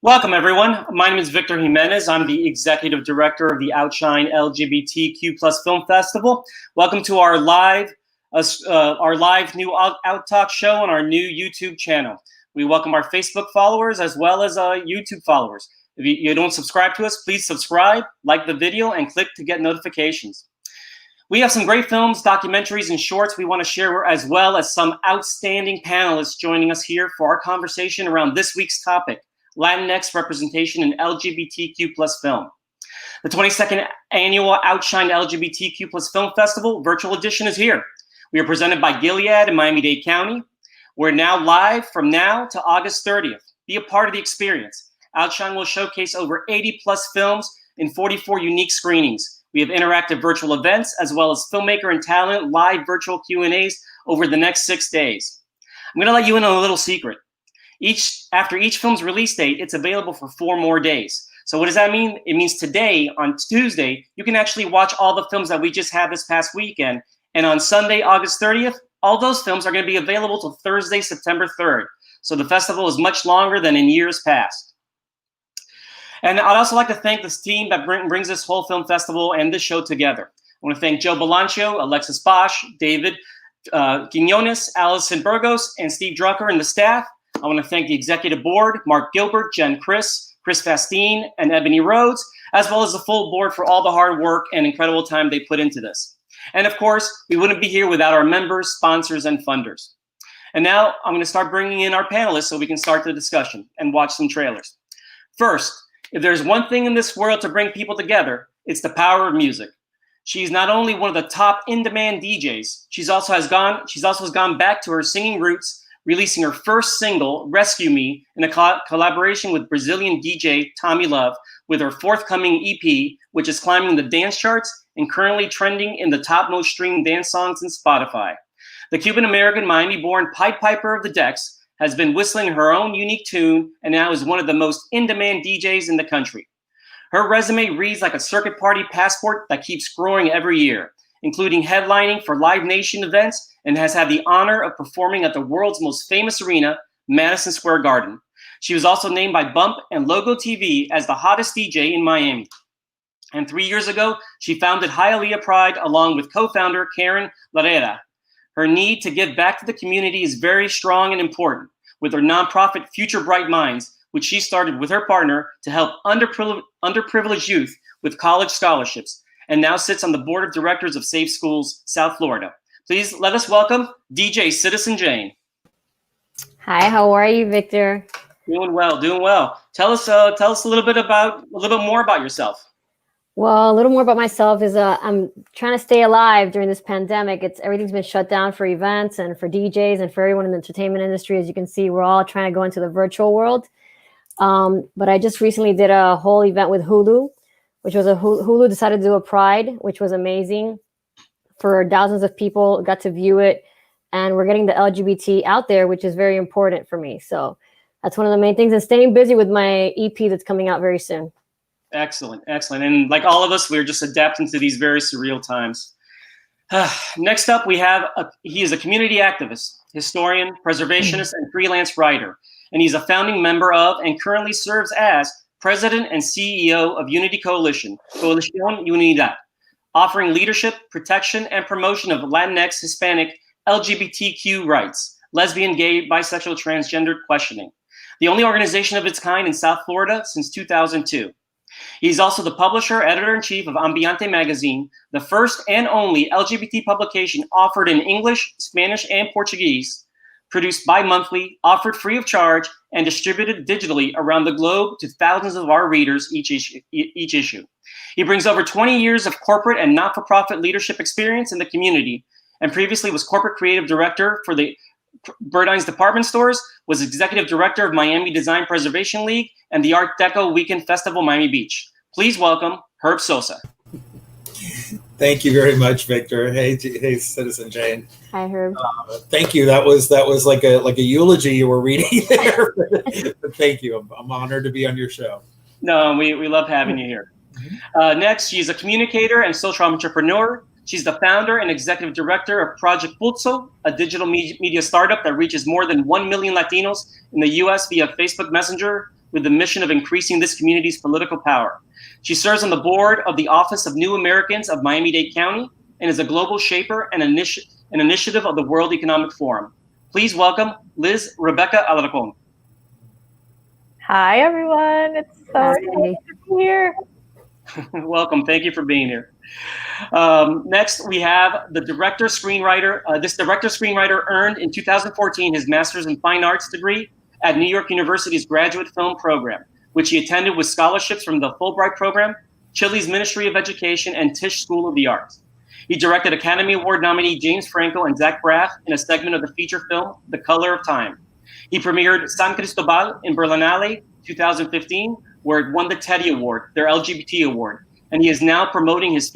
Welcome, everyone. My name is Victor Gimenez. I'm the Executive Director of the OUTshine LGBTQ Film Festival. Welcome to our live new OUTtalk show on our new YouTube channel. We welcome our Facebook followers as well as YouTube followers. If you don't subscribe to us, please subscribe, like the video, and click to get notifications. We have some great films, documentaries, and shorts we want to share, as well as some outstanding panelists joining us here for our conversation around this week's topic: Latinx representation in LGBTQ film. The 22nd annual OUTshine LGBTQ Film Festival virtual edition is here. We are presented by Gilead in Miami-Dade County. We're now live from now to August 30th. Be a part of the experience. OUTshine will showcase over 80 plus films in 44 unique screenings. We have interactive virtual events as well as filmmaker and talent live virtual Q&As over the next 6 days. I'm gonna let you in on a little secret. After each film's release date, it's available for 4 more days. So what does that mean? It means today, on Tuesday, you can actually watch all the films that we just had this past weekend. And on Sunday, August 30th, all those films are going to be available till Thursday, September 3rd. So the festival is much longer than in years past. And I'd also like to thank this team that brings this whole film festival and this show together. I want to thank Joe Balancio, Alexis Bosch, David Gimenez, Allison Burgos, and Steve Drucker and the staff. I want to thank the executive board, Mark Gilbert, Jen Chris Fastine, and Ebony Rhodes, as well as the full board for all the hard work and incredible time they put into this. And of course, we wouldn't be here without our members, sponsors, and funders. And now I'm going to start bringing in our panelists so we can start the discussion and watch some trailers. First, if there's one thing in this world to bring people together, it's the power of music. She's not only one of the top in-demand DJs, she's also has gone back to her singing roots, releasing her first single, Rescue Me, in a collaboration with Brazilian DJ Tommy Love, with her forthcoming EP, which is climbing the dance charts and currently trending in the top most streamed dance songs in Spotify. The Cuban-American Miami-born Pied Piper of the Decks has been whistling her own unique tune and now is one of the most in-demand DJs in the country. Her resume reads like a circuit party passport that keeps growing every year, including headlining for Live Nation events, and has had the honor of performing at the world's most famous arena, Madison Square Garden. She was also named by Bump and Logo TV as the hottest DJ in Miami. And 3 years ago, she founded Hialeah Pride along with co-founder Karen Larrera. Her need to give back to the community is very strong and important, with her nonprofit Future Bright Minds, which she started with her partner to help underprivileged youth with college scholarships, and now sits on the board of directors of Safe Schools, South Florida. Please let us welcome DJ Citizen Jane. Hi, how are you, Victor? Doing well, doing well. Tell us a little bit more about yourself. Well, a little more about myself is I'm trying to stay alive during this pandemic. Everything's been shut down for events and for DJs and for everyone in the entertainment industry. As you can see, we're all trying to go into the virtual world. But I just recently did a whole event with Hulu, which was Hulu decided to do a Pride, which was amazing. For thousands of people got to view it, and we're getting the LGBT out there, which is very important for me. So that's one of the main things, and staying busy with my EP that's coming out very soon. Excellent, excellent. And like all of us, we're just adapting to these very surreal times. Next up, he is a community activist, historian, preservationist, and freelance writer. And he's a founding member of and currently serves as president and CEO of Unity Coalition, Coalicion Unida, offering leadership, protection, and promotion of Latinx, Hispanic, LGBTQ rights, lesbian, gay, bisexual, transgender questioning. The only organization of its kind in South Florida since 2002. He's also the publisher, editor-in-chief of Ambiente magazine, the first and only LGBT publication offered in English, Spanish, and Portuguese, produced bi-monthly, offered free of charge, and distributed digitally around the globe to thousands of our readers each issue. He brings over 20 years of corporate and not-for-profit leadership experience in the community, and previously was corporate creative director for the Burdines Department Stores, was executive director of Miami Design Preservation League and the Art Deco Weekend Festival, Miami Beach. Please welcome Herb Sosa. Thank you very much, Victor. Hey, Citizen Jane. Hi, Herb. Thank you. That was like a eulogy you were reading there. But thank you. I'm honored to be on your show. No, we love having you here. Next, she's a communicator and social entrepreneur. She's the founder and executive director of Project Pulso, a digital media startup that reaches more than 1 million Latinos in the U.S. via Facebook Messenger, with the mission of increasing this community's political power. She serves on the board of the Office of New Americans of Miami-Dade County and is a global shaper and an initiative of the World Economic Forum. Please welcome Liz Rebecca Alarcón. Hi, everyone. It's so exciting to be here. Welcome. Thank you for being here. Next, we have the director-screenwriter. This director-screenwriter earned in 2014 his Master's in Fine Arts degree at New York University's Graduate Film Program, which he attended with scholarships from the Fulbright Program, Chile's Ministry of Education, and Tisch School of the Arts. He directed Academy Award nominee James Franco and Zach Braff in a segment of the feature film, The Color of Time. He premiered San Cristobal in Berlinale 2015, where it won the Teddy Award, their LGBT award. And he is now promoting his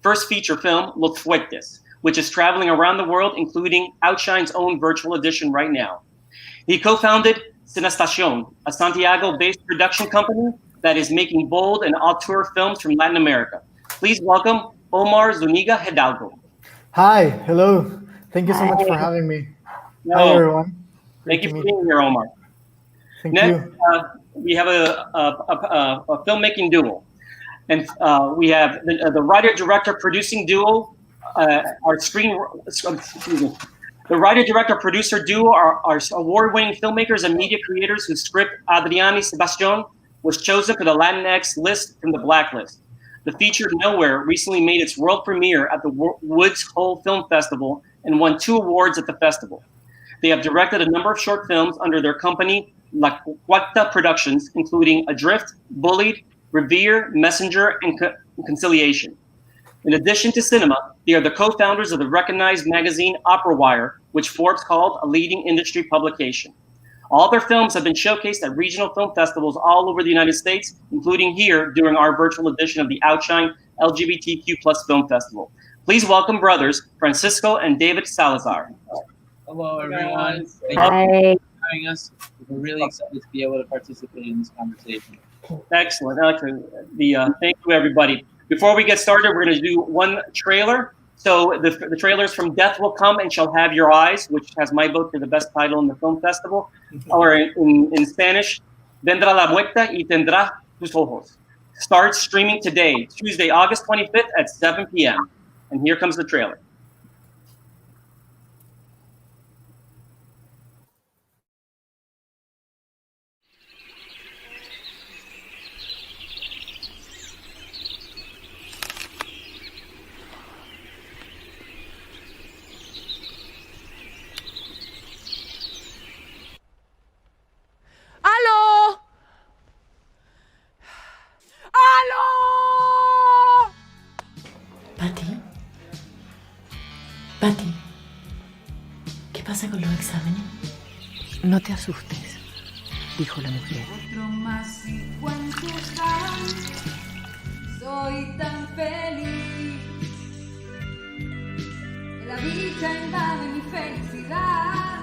first feature film, Los Fuertes, which is traveling around the world, including OUTshine's own virtual edition right now. He co-founded Cinestacion, a Santiago-based production company that is making bold and auteur films from Latin America. Please welcome Omar Zuniga Hidalgo. Hi, hello. Thank you so much for having me. Hi, everyone. Thank you for being here, Omar. Thank Next, you. we have a filmmaking duo. And we have the writer, director, producing duo, the writer, director, producer duo are award-winning filmmakers and media creators whose script, Adriani Sebastian, was chosen for the Latinx list from the Blacklist. The feature Nowhere recently made its world premiere at the Woods Hole Film Festival and won 2 awards at the festival. They have directed a number of short films under their company, La Cuarta Productions, including Adrift, Bullied, Revere, Messenger, and Conciliation. In addition to cinema, they are the co-founders of the recognized magazine Opera Wire, which Forbes called a leading industry publication. All their films have been showcased at regional film festivals all over the United States, including here during our virtual edition of the OUTshine LGBTQ Film Festival. Please welcome brothers Francisco and David Salazar. Hello, everyone. Thank you Hi. for having us. We're really excited to be able to participate in this conversation. Excellent. Thank you, everybody. Before we get started, we're going to do one trailer. So the trailer is from Death Will Come and Shall Have Your Eyes, which has my vote for the best title in the film festival. Or in Spanish, Vendrá la muerte y tendrá tus ojos. Starts streaming today, Tuesday, August 25th at 7 p.m. And here comes the trailer. ¡Aló! ¡Aló! Pati, ¿qué pasa con los exámenes? No te asustes, dijo la mujer. Otro más y cuántos dan, soy tan feliz. La dicha invade mi felicidad.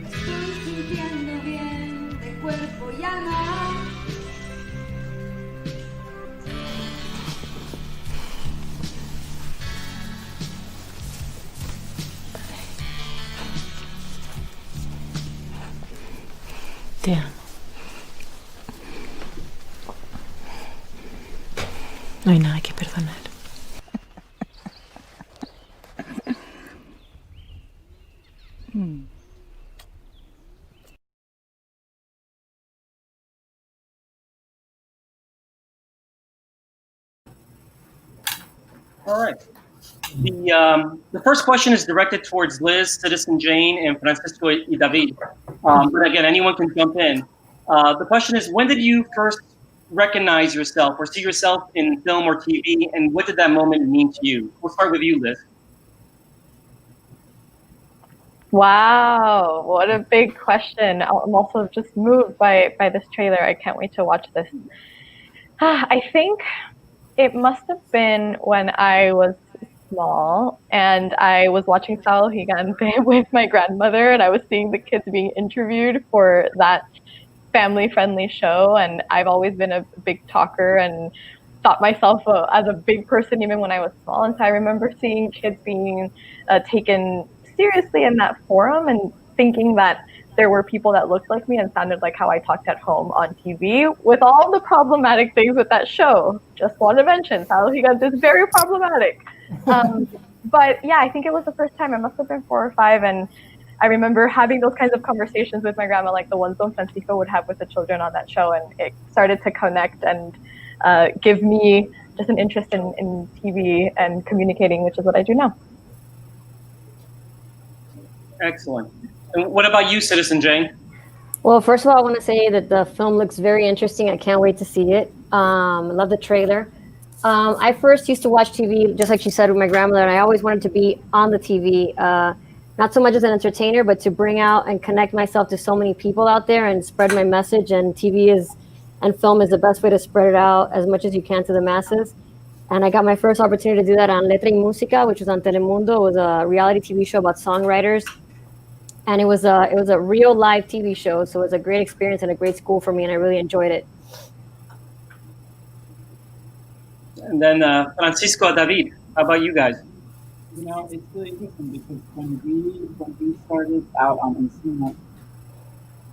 Me estoy sintiendo bien de cuerpo y alma. Te amo. No hay nada que perdonar. All right. The first question is directed towards Liz, Citizen Jane, and Francisco y David. But again, anyone can jump in. The question is, when did you first recognize yourself or see yourself in film or TV, and what did that moment mean to you? We'll start with you, Liz. Wow, what a big question. I'm also just moved by this trailer. I can't wait to watch this. I think it must have been when I was small and I was watching Sao Gigante with my grandmother, and I was seeing the kids being interviewed for that family-friendly show, and I've always been a big talker and thought myself as a big person even when I was small, and so I remember seeing kids being taken seriously in that forum and thinking that there were people that looked like me and sounded like how I talked at home on TV, with all the problematic things with that show. Just want to mention, Salazar is very problematic. But yeah, I think it was the first time. I must have been 4 or 5, and I remember having those kinds of conversations with my grandma, like the ones Don Francisco would have with the children on that show, and it started to connect and give me just an interest in TV and communicating, which is what I do now. Excellent. And what about you, Citizen Jane? Well, first of all, I want to say that the film looks very interesting. I can't wait to see it. I love the trailer. I first used to watch TV, just like she said, with my grandmother, and I always wanted to be on the TV, not so much as an entertainer, but to bring out and connect myself to so many people out there and spread my message. And TV and film is the best way to spread it out as much as you can to the masses. And I got my first opportunity to do that on Letra y Música, which was on Telemundo. It was a reality TV show about songwriters. And it was a real live TV show, so it was a great experience and a great school for me, and I really enjoyed it. And then Francisco, David, how about you guys? You know, it's really interesting because when we started out on Encina,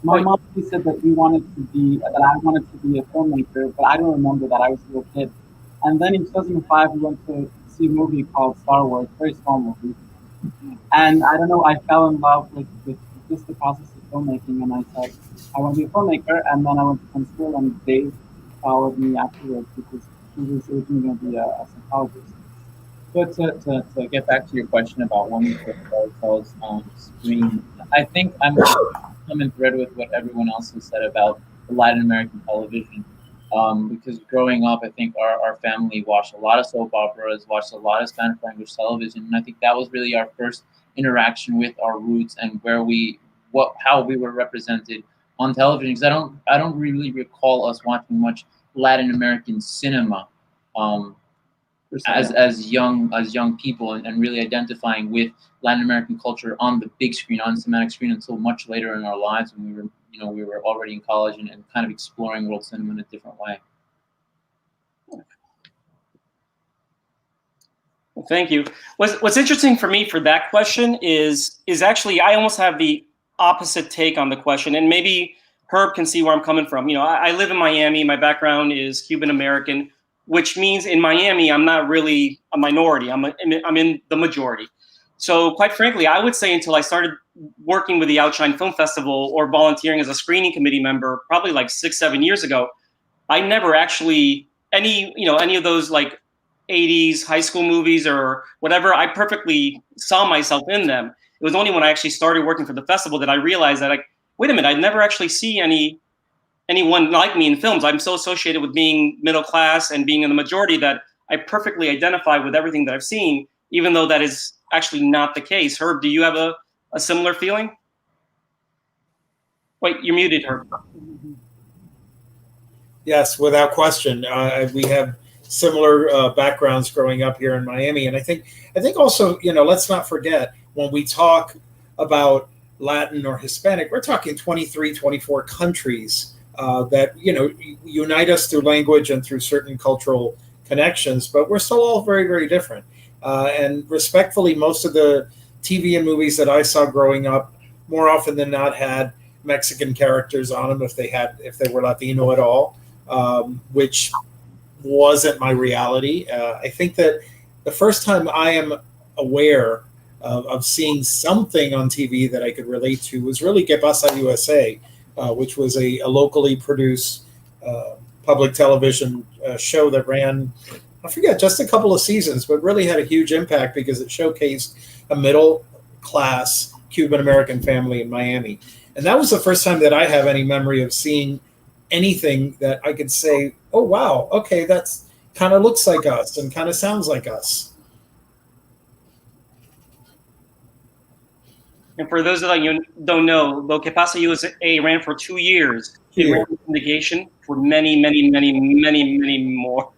my mom said that I wanted to be a filmmaker, but I don't remember that. I was a little kid. And then in 2005, we went to see a movie called Star Wars, very small movie. And I don't know, I fell in love with just the process of filmmaking, and I said, I want to be a filmmaker. And then I went to film school, and Dave followed me afterwards because he was originally going to be a psychologist. But to get back to your question about when we put ourselves on screen, I think I'm in thread with what everyone else has said about Latin American television. Because growing up, I think our family watched a lot of soap operas, watched a lot of Spanish language television, and I think that was really our first interaction with our roots and how we were represented on television. Because I don't really recall us watching much Latin American cinema as young people, and really identifying with Latin American culture on the big screen, on cinematic screen, until much later in our lives when we were already in college and kind of exploring world cinema in a different way. Well, thank you. What's interesting for me for that question is actually I almost have the opposite take on the question, and maybe Herb can see where I'm coming from. I live in Miami. My background is Cuban American, which means in Miami I'm not really a minority. I'm in the majority. So quite frankly, I would say until I started working with the OUTshine Film Festival or volunteering as a screening committee member, probably like 6-7 years ago, I never actually any of those like 80s high school movies or whatever, I perfectly saw myself in them. It was only when I actually started working for the festival that I realized that, like, wait a minute, I'd never actually see anyone like me in films. I'm so associated with being middle class and being in the majority that I perfectly identify with everything that I've seen, even though that is actually not the case. Herb, do you have a similar feeling? Wait, you're muted, Herb. Yes, without question. We have similar backgrounds growing up here in Miami. And I think also, let's not forget, when we talk about Latin or Hispanic, we're talking 23, 24 countries that, unite us through language and through certain cultural connections, but we're still all very, very different. And respectfully, most of the TV and movies that I saw growing up, more often than not, had Mexican characters on them if they were Latino at all, which wasn't my reality. I think that the first time I am aware of seeing something on TV that I could relate to was really Que Pasa USA, which was a locally produced public television show that ran, I forget, just a couple of seasons, but really had a huge impact because it showcased a middle-class Cuban-American family in Miami. And that was the first time that I have any memory of seeing anything that I could say, oh, wow, okay, that's kind of looks like us and kind of sounds like us. And for those of you who don't know, Lo Que Pasa USA ran for 2 years. It ran syndication for many, many, many, many, many more.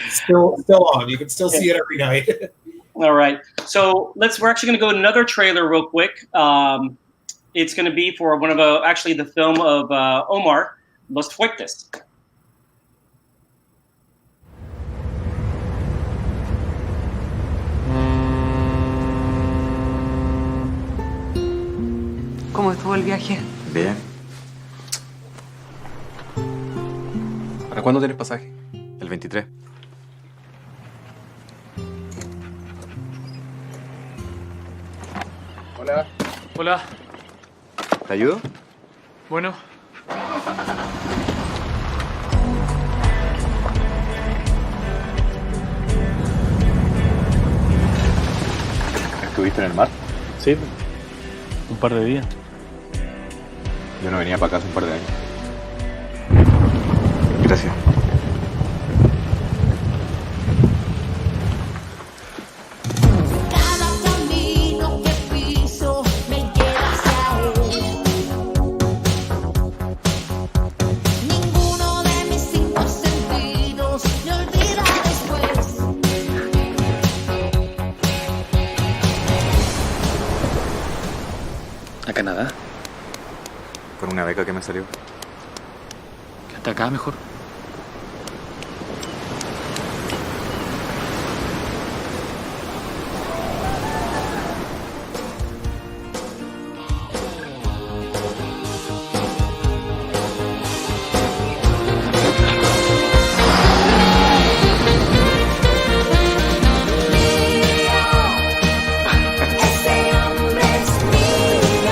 Still on. You can still see it every night. All right. So we're actually going to go to another trailer real quick. It's going to be for actually the film of Omar, Los Fuertes. ¿Cómo estuvo el viaje? Bien. ¿Para cuándo tienes pasaje? El 23. Hola. Hola. ¿Te ayudo? Bueno. ¿Estuviste en el mar? Sí, un par de días. Yo no venía para acá hace un par de años. Gracias. Cada camino que piso me lleva hacia él. Ninguno de mis 5 sentidos me olvida después. ¿A Canadá? Por una beca que me salió. Quédate acá mejor. Ese hombre es mío,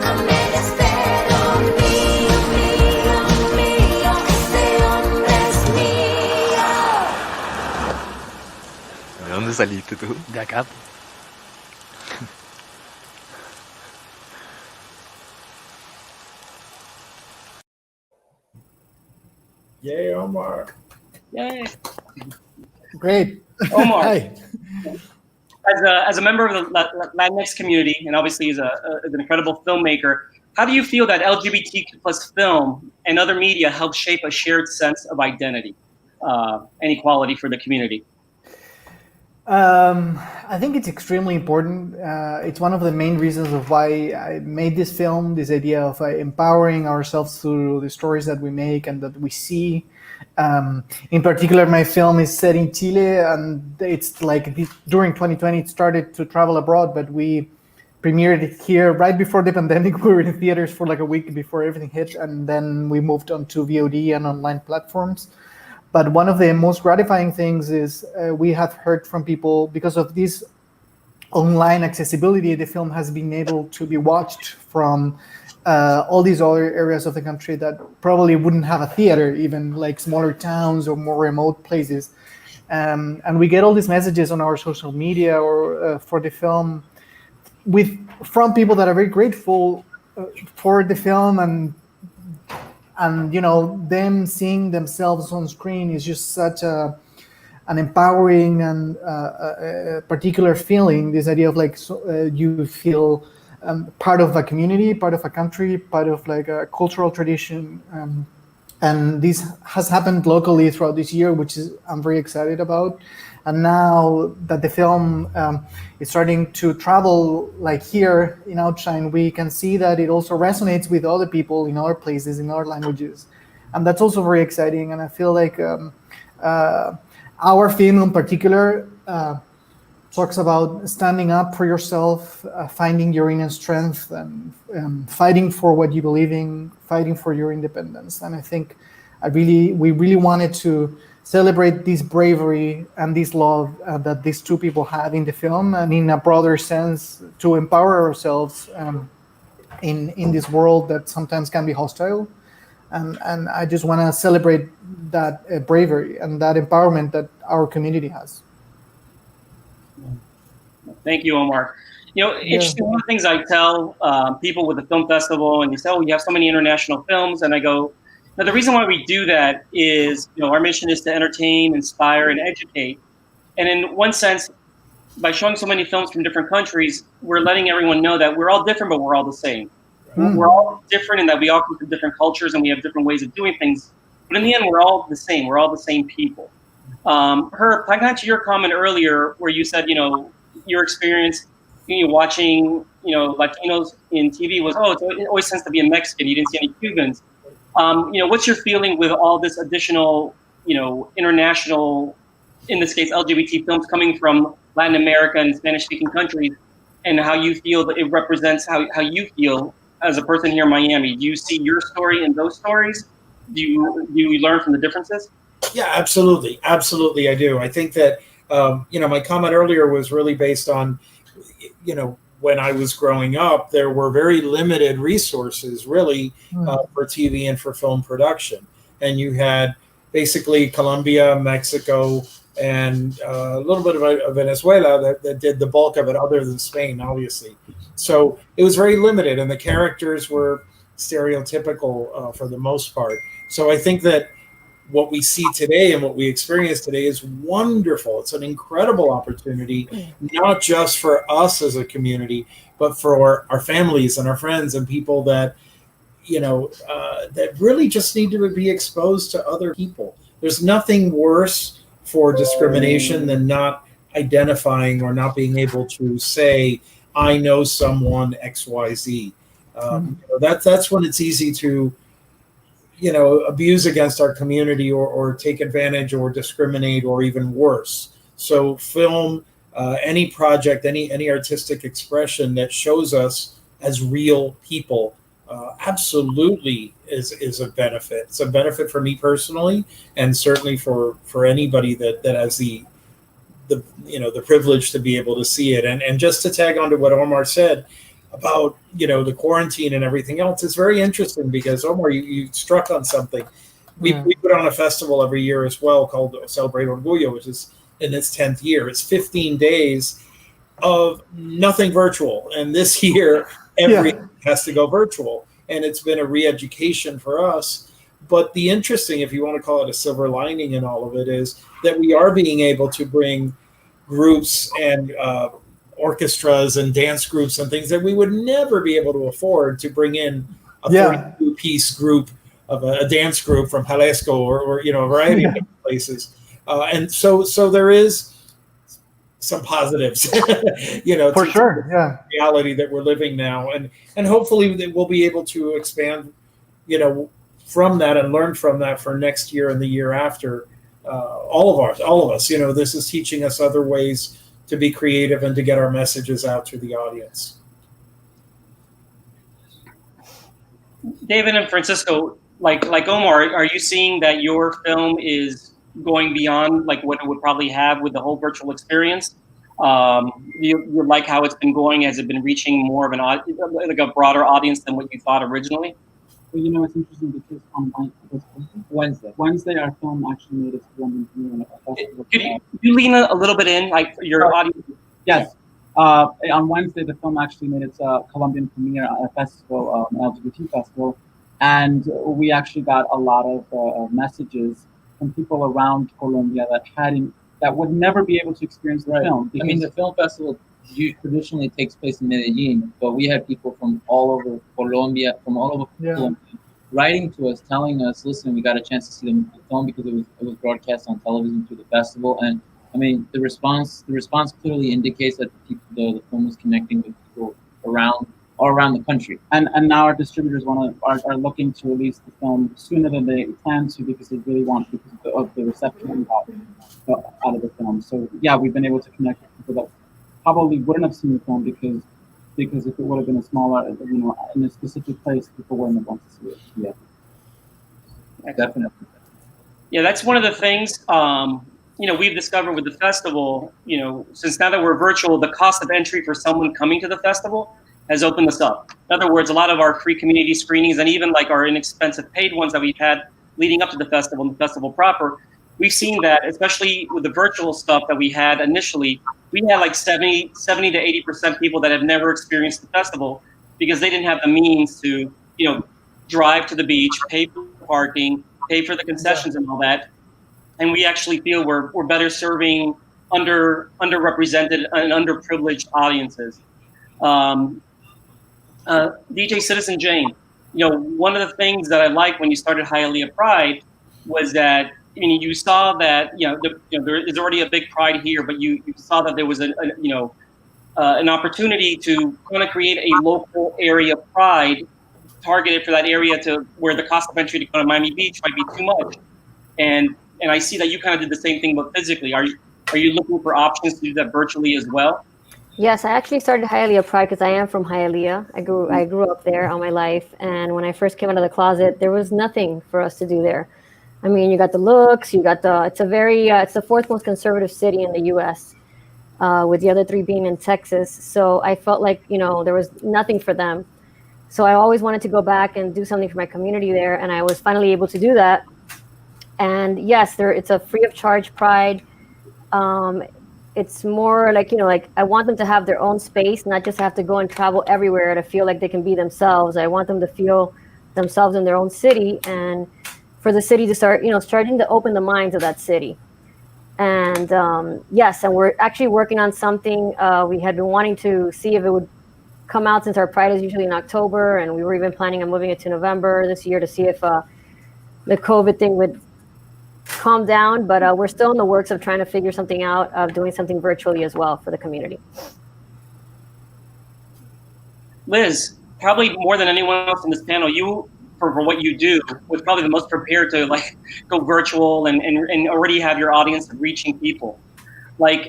a medias pero mío, mío, mío. Ese hombre es mío. ¿De dónde saliste tú? De acá. Yay, Omar. Yay. Great. Omar. Hi. As a member of the Latinx community, and obviously as an incredible filmmaker, how do you feel that LGBTQ plus film and other media help shape a shared sense of identity and equality for the community? I think it's extremely important. It's one of the main reasons of why I made this film, this idea of empowering ourselves through the stories that we make and that we see. In particular, my film is set in Chile, and it's like during 2020 it started to travel abroad, but we premiered it here right before the pandemic. We were in theaters for like a week before everything hit, and then we moved on to VOD and online platforms. But one of the most gratifying things is we have heard from people, because of this online accessibility, the film has been able to be watched from all these other areas of the country that probably wouldn't have a theater, even like smaller towns or more remote places. And we get all these messages on our social media or for the film from people that are very grateful for the film, and you know, them seeing themselves on screen is just such an empowering and a particular feeling. This idea of like you feel part of a community, part of a country, part of like a cultural tradition, and this has happened locally throughout this year, which is I'm very excited about. And now that the film is starting to travel, like here in OUTshine, we can see that it also resonates with other people in other places, in other languages. And that's also very exciting. And I feel like our film in particular talks about standing up for yourself, finding your inner strength, and fighting for what you believe in, fighting for your independence. And I think we really wanted to celebrate this bravery and this love that these two people had in the film, and in a broader sense, to empower ourselves in this world that sometimes can be hostile. And I just want to celebrate that bravery and that empowerment that our community has. Thank you, Omar. You know, interesting, one of the things I tell people with the film festival, and you say, oh, you have so many international films, and I go, now, the reason why we do that is, you know, our mission is to entertain, inspire, and educate. And in one sense, by showing so many films from different countries, we're letting everyone know that we're all different, but we're all the same. We're all different in that we all come from different cultures and we have different ways of doing things. But in the end, we're all the same. We're all the same people. Herb, I got to your comment earlier where you said, you know, your experience watching, you know, Latinos in TV was, oh, it always tends to be a Mexican. You didn't see any Cubans. You know, what's your feeling with all this additional, you know, international, in this case, LGBT films coming from Latin America and Spanish-speaking countries, and how you feel that it represents how you feel as a person here in Miami, do you see your story in those stories? Do you learn from the differences? Yeah, absolutely. Absolutely, I do. I think that, my comment earlier was really based on, when I was growing up, there were very limited resources really for TV and for film production. And you had basically Colombia, Mexico, and a little bit of Venezuela that did the bulk of it, other than Spain, obviously. So it was very limited, and the characters were stereotypical for the most part. So I think that what we see today and what we experience today is wonderful. It's an incredible opportunity, not just for us as a community, but for our families and our friends and people that, that really just need to be exposed to other people. There's nothing worse for discrimination than not identifying or not being able to say, I know someone XYZ. That's when it's easy to, abuse against our community or take advantage or discriminate or even worse. So film, any project, any artistic expression that shows us as real people, absolutely is a benefit. It's a benefit for me personally, and certainly for anybody that has the privilege to be able to see it. And just to tag on to what Omar said about the quarantine and everything else, it's very interesting because, Omar, you struck on something. We put on a festival every year as well called Celebrate Orgullo, which is in its 10th year. It's 15 days of nothing virtual, and this year everything has to go virtual, and it's been a re-education for us. But the interesting, if you want to call it a silver lining in all of it, is that we are being able to bring groups and orchestras and dance groups and things that we would never be able to afford to bring in a 32-piece group of a dance group from Jalisco or a variety of different places. And so there is some positives, for sure. Yeah. Reality that we're living now. And hopefully we'll be able to expand, from that and learn from that for next year and the year after. All of us, this is teaching us other ways to be creative and to get our messages out to the audience. David and Francisco, like Omar, are you seeing that your film is going beyond like what it would probably have with the whole virtual experience? You like how it's been going? Has it been reaching more of a broader audience than what you thought originally? Well, it's interesting because on Wednesday, our film actually made its Colombian premiere. Could you lean a little bit in, like your audience? Yes. On Wednesday, the film actually made its Colombian premiere at a festival, an LGBT festival, and we actually got a lot of messages from people around Colombia that would never be able to experience the film. I mean, the film festival traditionally takes place in Medellin, but we had people from all over Colombia, Colombia, writing to us, telling us, "Listen, we got a chance to see the film because it was broadcast on television through the festival." And I mean, the response clearly indicates that the film was connecting with people all around the country. And now our distributors are looking to release the film sooner than they plan to because they really want because of the reception out of the film. So yeah, we've been able to connect with people that probably wouldn't have seen the film because if it would have been a smaller, in a specific place, people wouldn't have wanted to see it. Yeah, definitely. Yeah, that's one of the things we've discovered with the festival. Since now that we're virtual, the cost of entry for someone coming to the festival has opened us up. In other words, a lot of our free community screenings and even like our inexpensive paid ones that we've had leading up to the festival and the festival proper, we've seen that, especially with the virtual stuff that we had initially, we had like 70 to 80% people that have never experienced the festival because they didn't have the means to, drive to the beach, pay for parking, pay for the concessions and all that. And we actually feel we're better serving underrepresented and underprivileged audiences. DJ Citizen Jane, one of the things that I liked when you started Hialeah Pride was that you saw that there is already a big pride here, but you saw that there was an opportunity to kind of create a local area pride targeted for that area to where the cost of entry to go to Miami Beach might be too much, and I see that you kind of did the same thing but physically. Are you looking for options to do that virtually as well? Yes, I actually started Hialeah Pride because I am from Hialeah. I grew up there all my life, and when I first came out of the closet, there was nothing for us to do there. I mean, you got the looks, you got it's the fourth most conservative city in the U.S., with the other three being in Texas. So I felt like, there was nothing for them. So I always wanted to go back and do something for my community there, and I was finally able to do that. And yes, it's a free of charge Pride. It's more like, I want them to have their own space, not just have to go and travel everywhere to feel like they can be themselves. I want them to feel themselves in their own city, and for the city to start, starting to open the minds of that city. And yes, and we're actually working on something. We had been wanting to see if it would come out, since our Pride is usually in October, and we were even planning on moving it to November this year to see if the COVID thing would calm down, but we're still in the works of trying to figure something out, of doing something virtually as well for the community. Liz, probably more than anyone else in this panel, you, for what you do, was probably the most prepared to go virtual and already have your audience of reaching people.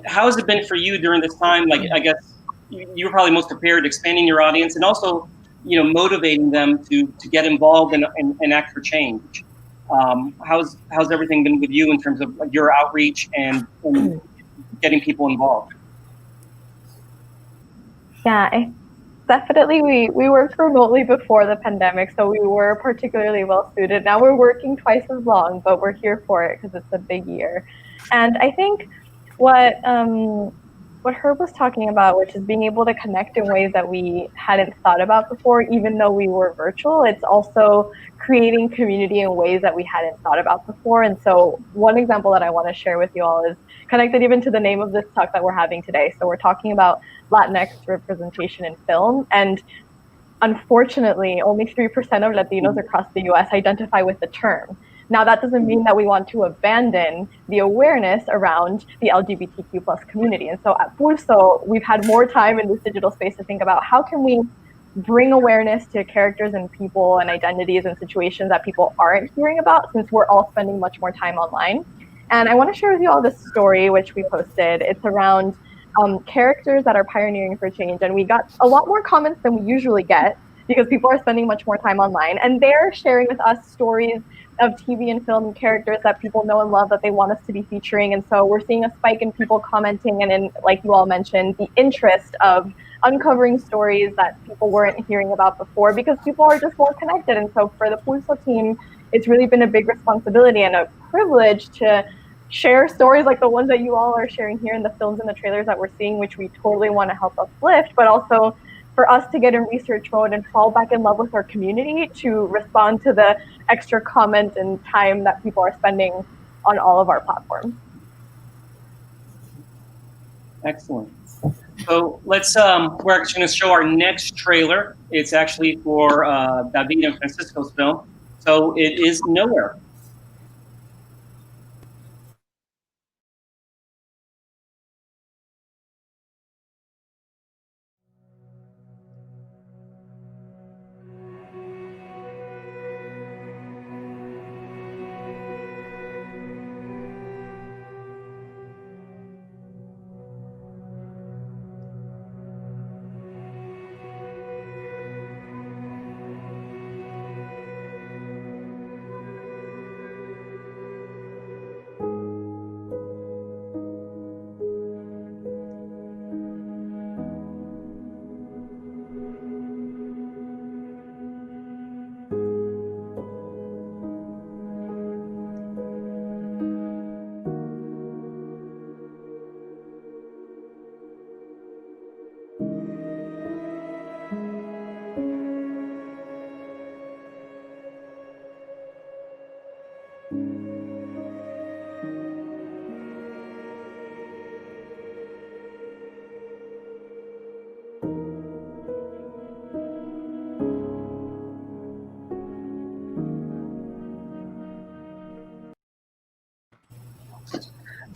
How has it been for you during this time? I guess you were probably most prepared, expanding your audience and also, motivating them to get involved and act for change. How's everything been with you in terms of your outreach and getting people involved? Yeah, definitely. We worked remotely before the pandemic, so we were particularly well suited. Now we're working twice as long, but we're here for it because it's a big year. And I think what Herb was talking about, which is being able to connect in ways that we hadn't thought about before, even though we were virtual, it's also creating community in ways that we hadn't thought about before. And so one example that I want to share with you all is connected even to the name of this talk that we're having today. So we're talking about Latinx representation in film. And unfortunately, only 3% of Latinos across the US identify with the term. Now, that doesn't mean that we want to abandon the awareness around the LGBTQ plus community. And so at Pulso, we've had more time in this digital space to think about how can we bring awareness to characters and people and identities and situations that people aren't hearing about, since we're all spending much more time online. And I want to share with you all this story, which we posted. It's around characters that are pioneering for change. And we got a lot more comments than we usually get because people are spending much more time online. And they're sharing with us stories of TV and film characters that people know and love that they want us to be featuring. And so we're seeing a spike in people commenting and in, like you all mentioned, the interest of uncovering stories that people weren't hearing about before because people are just more connected. And so for the Pulso team, it's really been a big responsibility and a privilege to share stories like the ones that you all are sharing here in the films and the trailers that we're seeing, which we totally want to help uplift, but also for us to get in research mode and fall back in love with our community to respond to the extra comment and time that people are spending on all of our platforms. Excellent. So let's, we're actually going to show our next trailer. It's actually for David and Francisco's film. So it is Nowhere.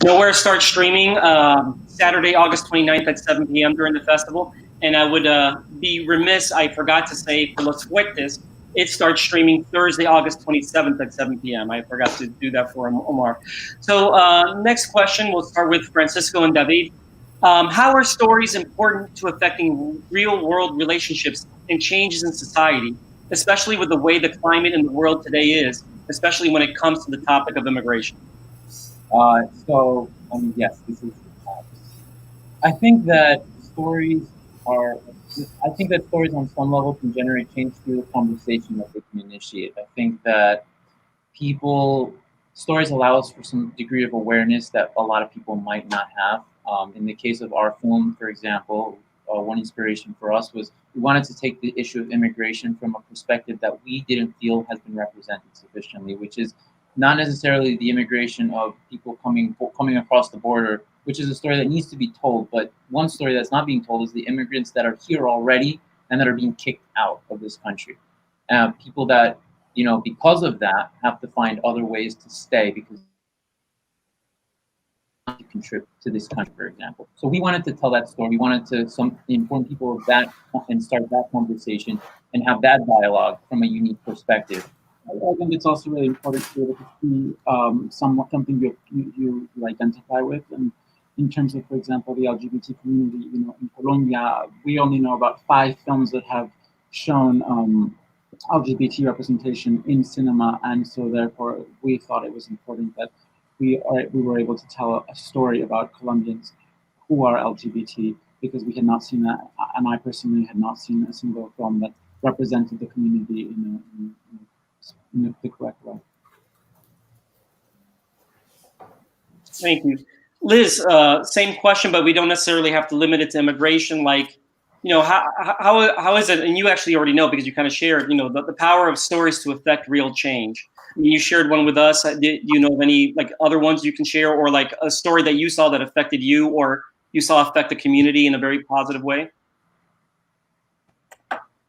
Nowhere starts streaming Saturday, August 29th at 7 p.m. during the festival. And I would be remiss, I forgot to say, for Los Fuertes, it starts streaming Thursday, August 27th at 7 p.m. I forgot to do that for Omar. So next question, we'll start with Francisco and David. How are stories important to affecting real-world relationships and changes in society, especially with the way the climate in the world today is, especially when it comes to the topic of immigration? Yes, this is. I think that stories are. I think that stories on some level can generate change through the conversation that they can initiate. I think that stories allow us for some degree of awareness that a lot of people might not have. In the case of our film, for example, one inspiration for us was we wanted to take the issue of immigration from a perspective that we didn't feel has been represented sufficiently, which is not necessarily the immigration of people coming across the border, which is a story that needs to be told. But one story that's not being told is the immigrants that are here already and that are being kicked out of this country. People that, because of that, have to find other ways to stay because to contribute to this country, for example. So we wanted to tell that story. We wanted to inform people of that and start that conversation and have that dialogue from a unique perspective. I think it's also really important to be able to see something you identify with, and in terms of, for example, the LGBT community. In Colombia, we only know about 5 films that have shown LGBT representation in cinema, and so therefore we thought it was important that we were able to tell a story about Colombians who are LGBT, because we had not seen that, and I personally had not seen a single film that represented the community in the correct way. Thank you. Liz, same question, but we don't necessarily have to limit it to immigration. Like, how is it, and you actually already know because you kind of shared, the power of stories to affect real change. I mean, you shared one with us. Do you know of any other ones you can share, or like a story that you saw that affected you or you saw affect the community in a very positive way?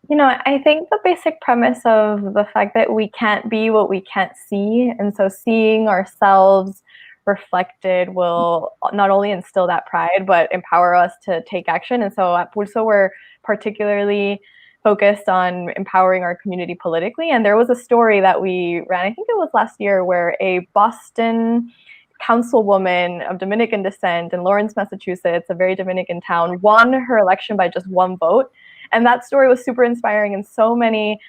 I think the basic premise of the fact that we can't be what we can't see, and so seeing ourselves reflected will not only instill that pride, but empower us to take action. And so at Pulso, we're particularly focused on empowering our community politically. And there was a story that we ran, I think it was last year, where a Boston councilwoman of Dominican descent in Lawrence, Massachusetts, a very Dominican town, won her election by just 1 vote. And that story was super inspiring, and so many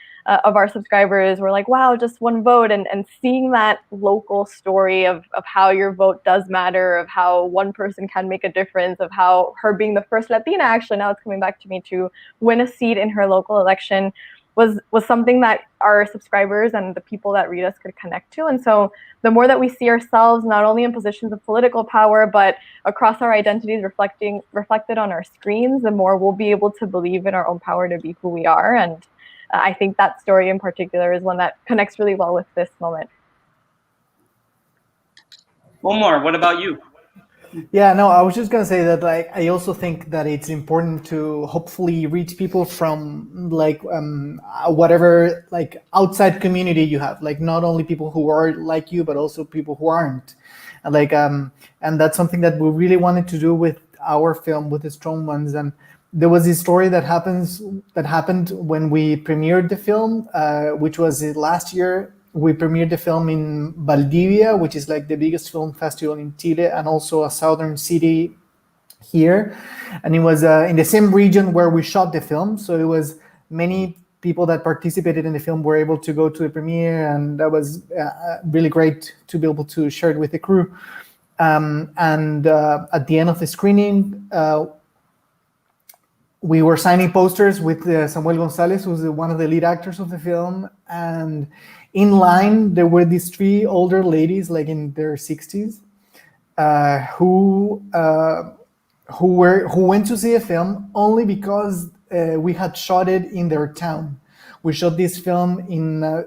of our subscribers were like, wow, just 1 vote. And seeing that local story of how your vote does matter, of how one person can make a difference, of how her being the first Latina, actually now it's coming back to me, to win a seat in her local election was something that our subscribers and the people that read us could connect to. And so the more that we see ourselves not only in positions of political power, but across our identities reflected on our screens, the more we'll be able to believe in our own power to be who we are. And I think that story in particular is one that connects really well with this moment. Omar, what about you? Yeah, no, I was just gonna say that I also think that it's important to hopefully reach people from whatever outside community you have, not only people who are like you, but also people who aren't, and and that's something that we really wanted to do with our film, with the Strong Ones. And there was this story that happened when we premiered the film, which was last year. We premiered the film in Valdivia, which is the biggest film festival in Chile, and also a southern city here. And it was in the same region where we shot the film. So it was many people that participated in the film were able to go to the premiere, and that was really great to be able to share it with the crew. And at the end of the screening, we were signing posters with Samuel Gonzalez, who's one of the lead actors of the film. And in line, there were these 3 older ladies, in their 60s, who went to see a film only because we had shot it in their town. We shot this film in a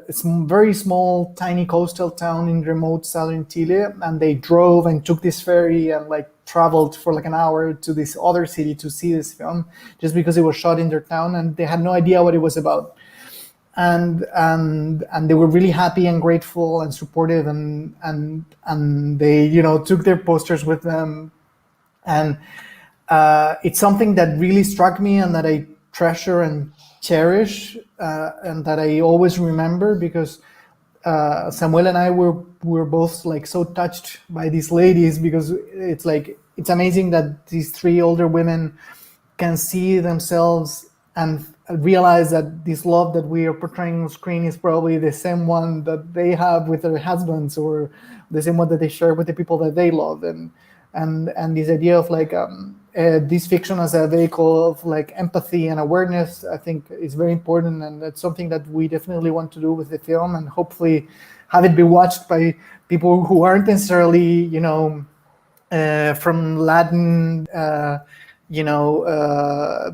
very small, tiny coastal town in remote southern Chile, and they drove and took this ferry and traveled for an hour to this other city to see this film, just because it was shot in their town, and they had no idea what it was about. And they were really happy and grateful and supportive, and they took their posters with them. And it's something that really struck me and that I treasure and cherish, and that I always remember, because Samuel and I were both so touched by these ladies, because it's it's amazing that these three older women can see themselves and realize that this love that we are portraying on screen is probably the same one that they have with their husbands, or the same one that they share with the people that they love. And this idea of like this fiction as a vehicle of like empathy and awareness, I think is very important, and that's something that we definitely want to do with the film, and hopefully have it be watched by people who aren't necessarily, you know, from Latin,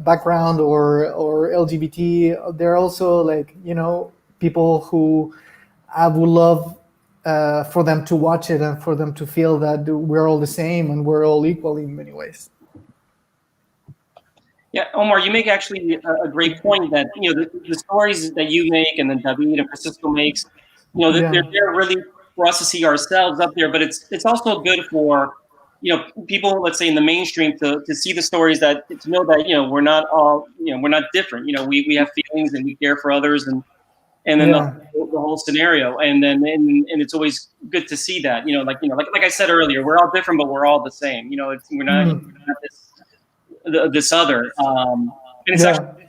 background or LGBT. They're also like, you know, people who I would love for them to watch it and for them to feel that we're all the same and we're all equal in many ways. Yeah, Omar, you make actually a great point that, you know, the stories that you make and that David and Francisco makes, you know, they're really for us to see ourselves up there, but it's also good for, you know, people, let's say in the mainstream, to see the stories, that to know that, you know, we're not all, you know, we're not different. You know, we have feelings and we care for others, and then the whole scenario, and it's always good to see that, you know, like I said earlier, we're all different, but we're all the same. You know, we're not this other, and it's actually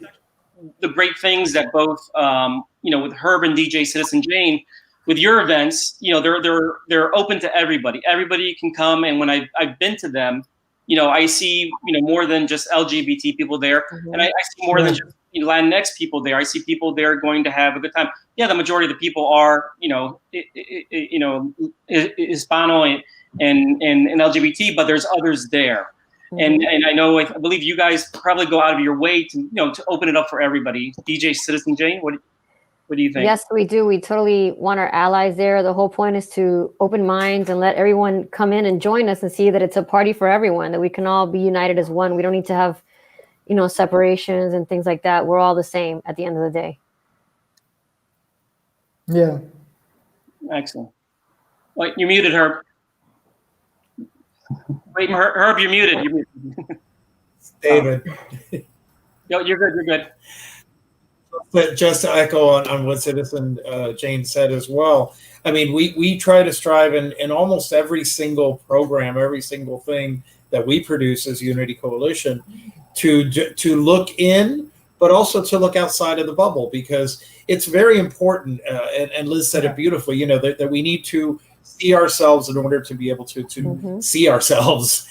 the great things that both, you know, with Herb and DJ Citizen Jane, with your events, you know, they're open to everybody. Everybody can come, and when I've been to them, you know, I see, you know, more than just LGBT people there, and I see more than just Latinx people there. I see people there going to have a good time. Yeah, the majority of the people are, you know, Hispano and LGBT, but there's others there. And I know, I believe you guys probably go out of your way to, you know, to open it up for everybody. DJ Citizen Jane, what do you think? Yes, we do. We totally want our allies there. The whole point is to open minds and let everyone come in and join us and see that it's a party for everyone, that we can all be united as one. We don't need to have, you know, separations and things like that. We're all the same at the end of the day. Yeah. Excellent. Wait, you're muted, Herb. Wait, Herb, you're muted. You're muted. David. Yo, you're good. You're good. But just to echo on what Citizen Jane said as well, I mean, we try to strive in almost every single program, every single thing that we produce as Unity Coalition, to look in, but also to look outside of the bubble, because it's very important. And Liz said it beautifully, you know, that we need to see ourselves in order to be able to see ourselves.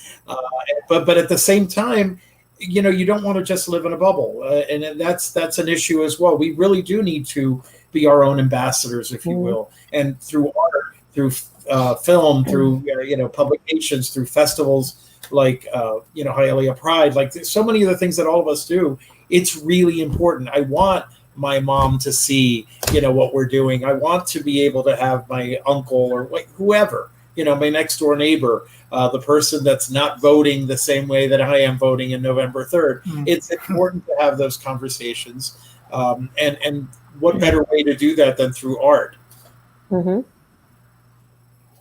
But at the same time, you know, you don't want to just live in a bubble, and that's an issue as well. We really do need to be our own ambassadors, if you will, and through art, through film, through you know, publications, through festivals like you know, Hialeah Pride, like there's so many of the things that all of us do. It's really important. I want my mom to see, you know, what we're doing. I want to be able to have my uncle or whoever, you know, my next door neighbor, the person that's not voting the same way that I am voting in November 3rd. It's important to have those conversations. And what better way to do that than through art?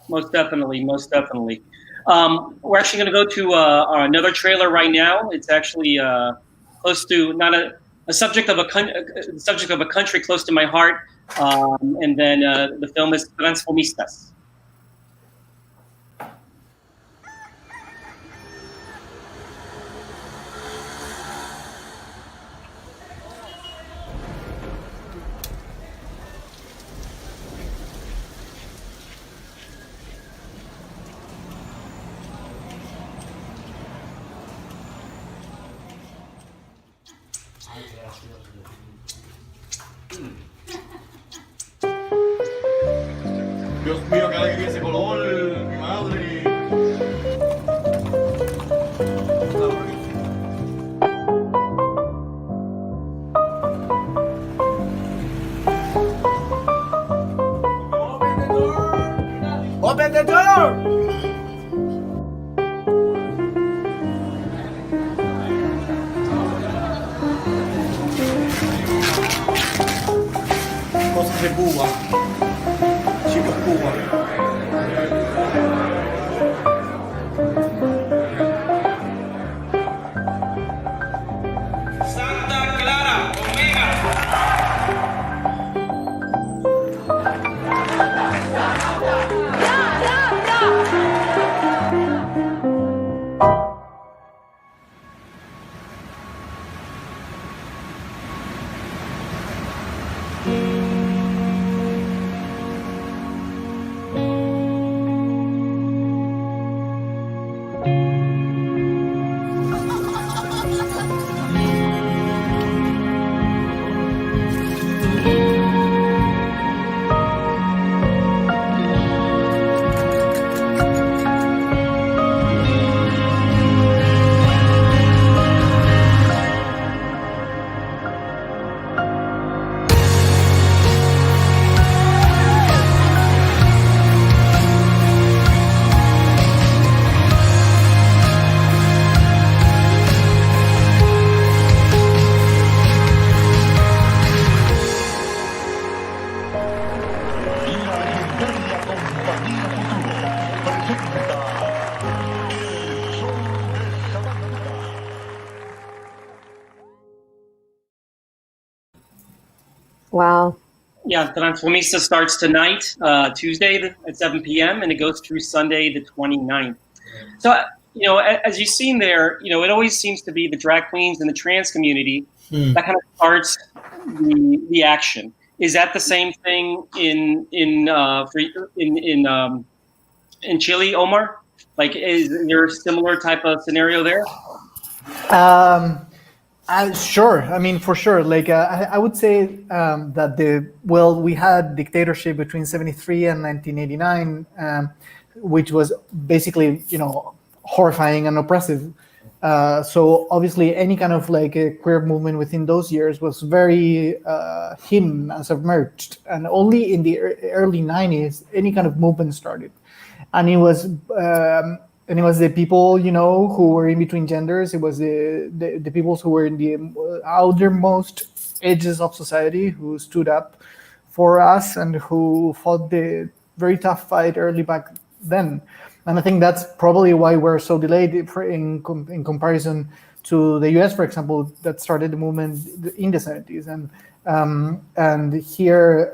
Most definitely. Most definitely. We're actually going to go to another trailer right now. It's actually close to not a subject of a country close to my heart. And then the film is Transformistas. Dios mío, cada que ese color, mi madre. Open the door! Cosas de Cuba. Chicos Cuba. Santa Clara, Omega. Wow. Yeah, Transformista starts tonight, Tuesday at 7 p.m., and it goes through Sunday the 29th. So, as you've seen there, it always seems to be the drag queens and the trans community that kind of starts the action. Is that the same thing in Chile, Omar? Like, is there a similar type of scenario there? Sure. I mean, for sure. Like, I would say that we had dictatorship between 73 and 1989, which was basically, horrifying and oppressive. So obviously any kind of like a queer movement within those years was very hidden and submerged. And only in the early 90s, any kind of movement started. And it was the people, who were in between genders. It was the peoples who were in the outermost edges of society who stood up for us and who fought the very tough fight early back then. And I think that's probably why we're so delayed in comparison to the US, for example, that started the movement in the 70s. And here,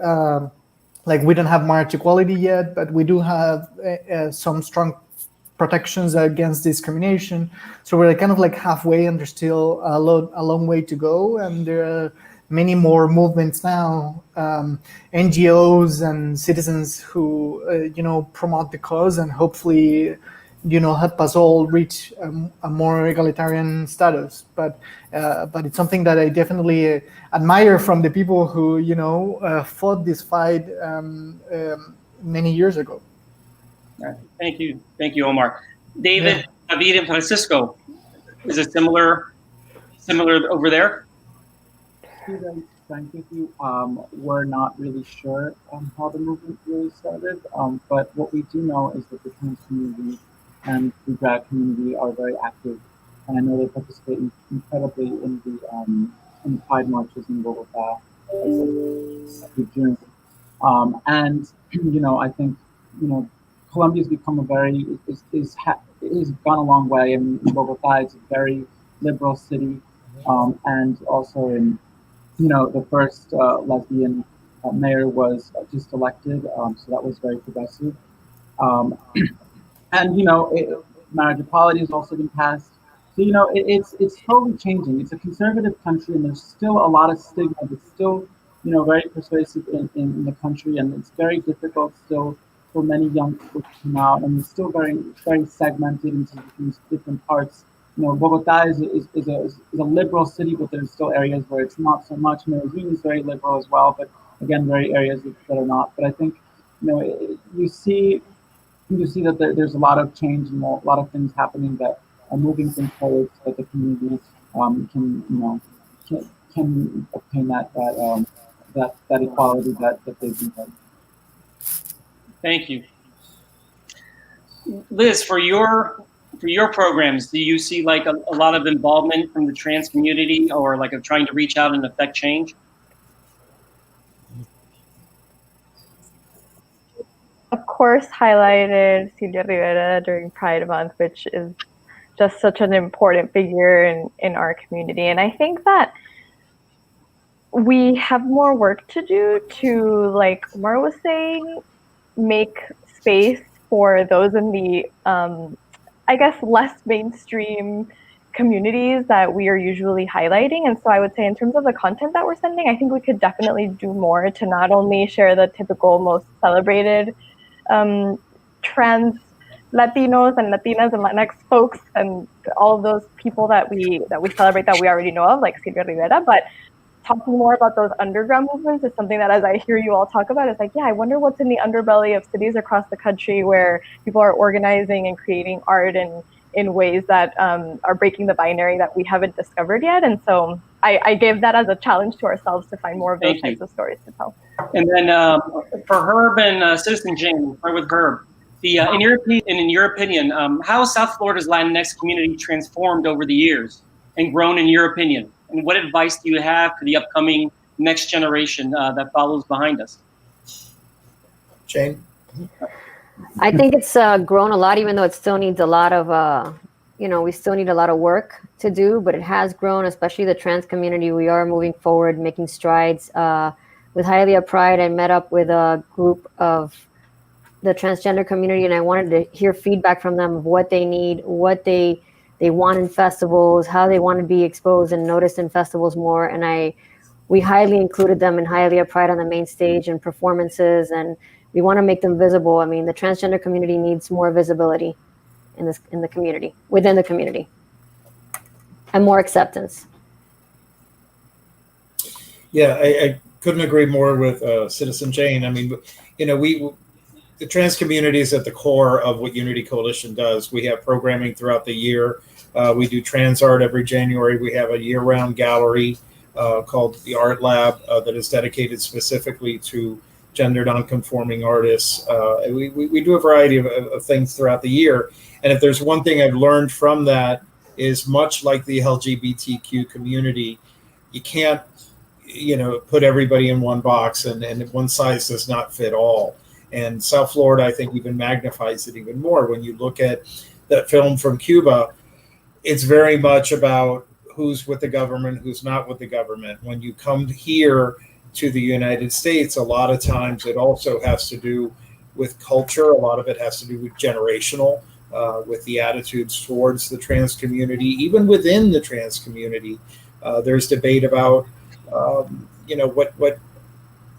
like, we don't have marriage equality yet, but we do have some strong protections against discrimination. So we're kind of like halfway, and there's still a long way to go. And there are many more movements now, NGOs and citizens who, promote the cause and hopefully, help us all reach a more egalitarian status. But it's something that I definitely admire from the people who, fought this fight many years ago. Right. Thank you, Omar. David, David, and Francisco, is it similar over there? To be frank with you, we're not really sure how the movement really started. But what we do know is that the trans community and the drag community are very active, and I know they participate incredibly in the Pride marches in Bogota every June. And I think Colombia's become is gone a long way. In Bogota, it's a very liberal city, and also in the first lesbian mayor was just elected, so that was very progressive. And marriage equality has also been passed. So it's totally changing. It's a conservative country, and there's still a lot of stigma. It's still very persuasive in the country, and it's very difficult still for many young people to come out, and it's still very, very segmented into these different parts. Bogota is a liberal city, but there's still areas where it's not so much. Medellin is very liberal as well, but again, very areas that are not. But I think you see that there's a lot of change and a lot of things happening that are moving things forward, so that the community can obtain that equality that they've been having. Thank you, Liz. For your programs, do you see like a lot of involvement from the trans community, or like of trying to reach out and affect change? Of course, highlighted Silvia Rivera during Pride Month, which is just such an important figure in our community. And I think that we have more work to do to, like Omar was saying, make space for those in the, I guess, less mainstream communities that we are usually highlighting. And so I would say in terms of the content that we're sending, I think we could definitely do more to not only share the typical most celebrated trans Latinos and Latinas and Latinx folks and all of those people that we celebrate that we already know of, like Silvia Rivera, but talking more about those underground movements is something that, as I hear you all talk about, it's like, yeah, I wonder what's in the underbelly of cities across the country where people are organizing and creating art in ways that are breaking the binary that we haven't discovered yet. And so I gave that as a challenge to ourselves to find more of those types of stories to tell. And then for Herb and Citizen Jane, start with Herb. In your opinion, how has South Florida's Latinx community transformed over the years and grown in your opinion? And what advice do you have for the upcoming next generation that follows behind us? Jane? I think it's grown a lot, even though it still needs a lot of, we still need a lot of work to do, but it has grown, especially the trans community. We are moving forward, making strides. With Hialeah Pride, I met up with a group of the transgender community, and I wanted to hear feedback from them of what they need, what they want in festivals, how they want to be exposed and noticed in festivals more. And we highly included them in Hialeah Pride on the main stage and performances, and we want to make them visible. I mean, the transgender community needs more visibility in the community, within the community, and more acceptance. Yeah, I couldn't agree more with Citizen Jane. I mean, the trans community is at the core of what Unity Coalition does. We have programming throughout the year. We do trans art every January. We have a year-round gallery called the Art Lab that is dedicated specifically to gender nonconforming artists. We do a variety of things throughout the year. And if there's one thing I've learned from that is, much like the LGBTQ community, you can't, put everybody in one box, and one size does not fit all. And South Florida, I think, even magnifies it even more. When you look at that film from Cuba, it's very much about who's with the government, who's not with the government. When you come here to the United States, a lot of times it also has to do with culture. A lot of it has to do with generational, with the attitudes towards the trans community. Even within the trans community, there's debate about,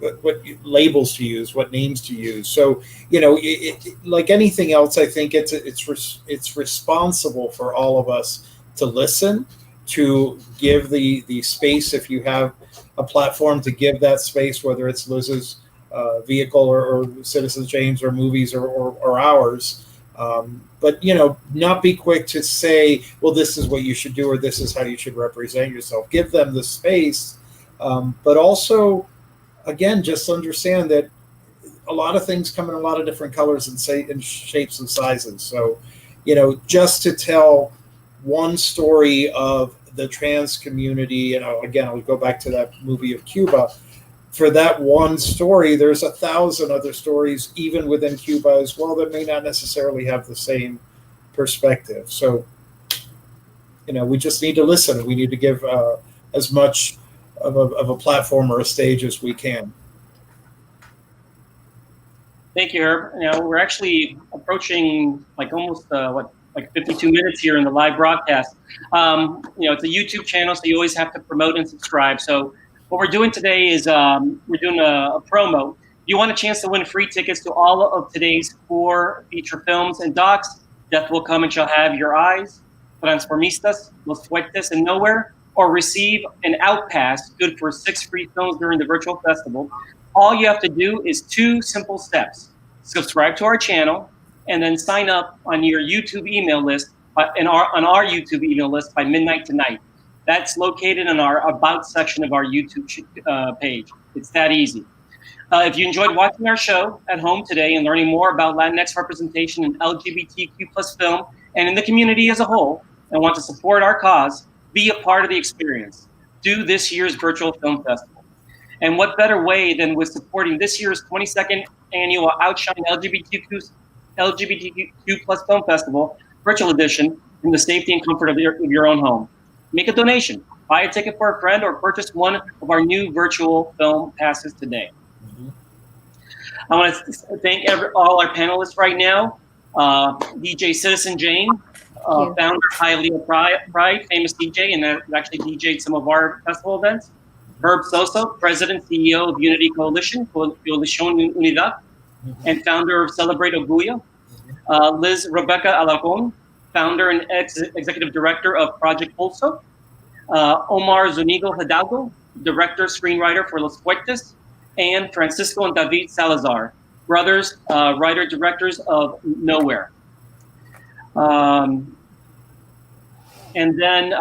what labels to use, what names to use. So, like anything else, I think it's responsible for all of us to listen, to give the space. If you have a platform, to give that space, whether it's Liz's vehicle or Citizen Jane's or movies or ours. But, not be quick to say, well, this is what you should do, or this is how you should represent yourself. Give them the space. But also, again, just understand that a lot of things come in a lot of different colors and shapes and sizes. So, just to tell one story of the trans community, again, I'll go back to that movie of Cuba. For that one story, there's 1,000 other stories, even within Cuba as well, that may not necessarily have the same perspective. So, we just need to listen. We need to give as much of a platform or a stage as we can. Thank you, Herb. We're actually approaching almost 52 minutes here in the live broadcast. It's a YouTube channel, so you always have to promote and subscribe. So what we're doing today is we're doing a promo. If you want a chance to win free tickets to all of today's 4 feature films and docs, Death Will Come and Shall Have Your Eyes, Transformistas, Los Fuertes, and Nowhere, or receive an Outpass, good for 6 free films during the virtual festival, all you have to do is 2 simple steps. Subscribe to our channel, and then sign up on your YouTube email list, on our YouTube email list by midnight tonight. That's located in our About section of our YouTube page. It's that easy. If you enjoyed watching our show at home today and learning more about Latinx representation in LGBTQ+ film and in the community as a whole, and want to support our cause, be a part of the experience. Do this year's virtual film festival. And what better way than with supporting this year's 22nd annual OUTshine LGBTQ+ Film Festival virtual edition in the safety and comfort of your own home. Make a donation, buy a ticket for a friend, or purchase one of our new virtual film passes today. I want to thank all our panelists right now. DJ Citizen Jane, founder of Hialeah Pride, famous DJ, and that actually DJ'd some of our festival events. Herb Sosa, president, CEO of Unity Coalition, Coalicion Unida, and founder of Celebrate Orgullo. Liz Rebecca Alarcón, founder and executive director of Project Pulso. Omar Zuniga Hidalgo, director, screenwriter for Los Fuertes. And Francisco and David Salazar, brothers, writer-directors of Nowhere. And then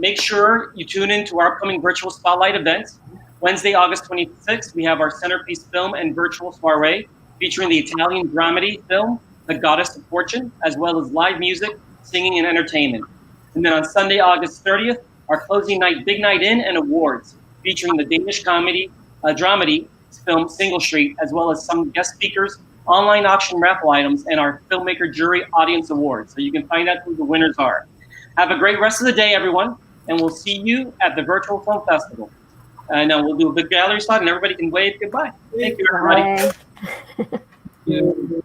make sure you tune in to our upcoming virtual spotlight events. Wednesday, August 26th, we have our centerpiece film and virtual soiree featuring the Italian dramedy film, The Goddess of Fortune, as well as live music, singing, and entertainment. And then on Sunday, August 30th, our closing night, Big Night In and Awards, featuring the Danish comedy, dramedy film Single Street, as well as some guest speakers online auction raffle items, and our Filmmaker Jury Audience Awards. So you can find out who the winners are. Have a great rest of the day, everyone, and we'll see you at the Virtual Film Festival. And we'll do a big gallery slide, and everybody can wave goodbye. Thank you, everybody. Bye. Yeah.